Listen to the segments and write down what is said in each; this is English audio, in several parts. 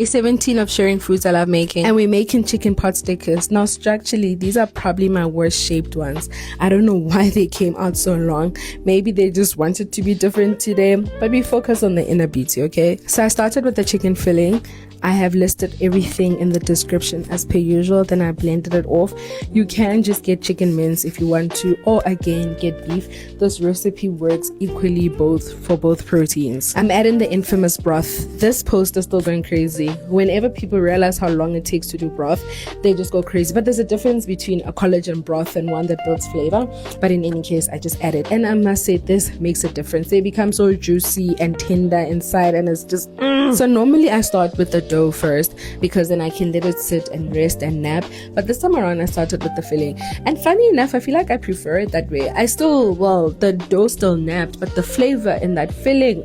Day 17 of sharing foods I love making, and we're making chicken pot stickers. Now structurally, these are probably my worst shaped ones. I don't know why they came out so long. Maybe they just wanted to be different today, but we focus on the inner beauty, okay? So I started with the chicken filling. I have listed everything in the description as per usual, then I blended it off. You can just get chicken mince if you want to, or again get beef. This recipe works equally for both proteins. I'm adding the infamous broth. This post is still going crazy. Whenever people realize how long it takes to do broth, they just go crazy. But there's a difference between a collagen broth and one that builds flavor. But in any case, I just add it, and I must say this makes a difference. They become so juicy and tender inside, and it's just So normally I start with the dough first, because then I can let it sit and rest and nap. But this time around I started with the filling, and funny enough, I feel like I prefer it that way. The dough still napped, but the flavor in that filling,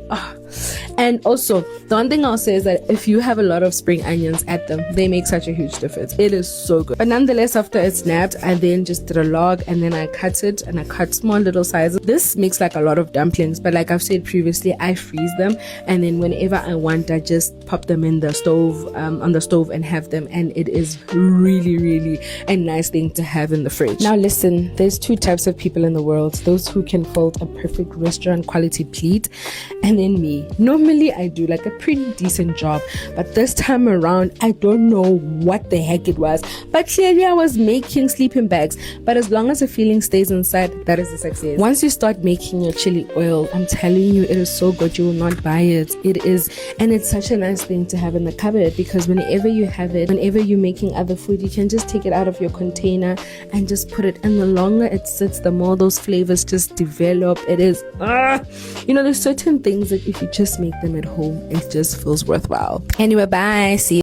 And also, the one thing I'll say is that if you have a lot of spring onions at them, they make such a huge difference. It is so good. But nonetheless, after it's snapped, I then just did a log, and then I cut it, and I cut small little sizes. This makes like a lot of dumplings, but like I've said previously, I freeze them, and then whenever I want, I just pop them in the stove, on the stove, and have them, and it is really, really a nice thing to have in the fridge. Now listen, there's two types of people in the world: those who can fold a perfect restaurant quality plate, and then me. Normally I do like a pretty decent job, but this time around I don't know what the heck it was, but clearly I was making sleeping bags. But as long as the feeling stays inside, that is a success. Once you start making your chili oil, I'm telling you, it is so good, you will not buy it. It is, and it's such a nice thing to have in the cupboard, because whenever you have it, whenever you're making other food, you can just take it out of your container and just put it, and the longer it sits, the more those flavors just develop. It is there's certain things that if you just make them at home, it just feels worthwhile. Anyway, bye, see you.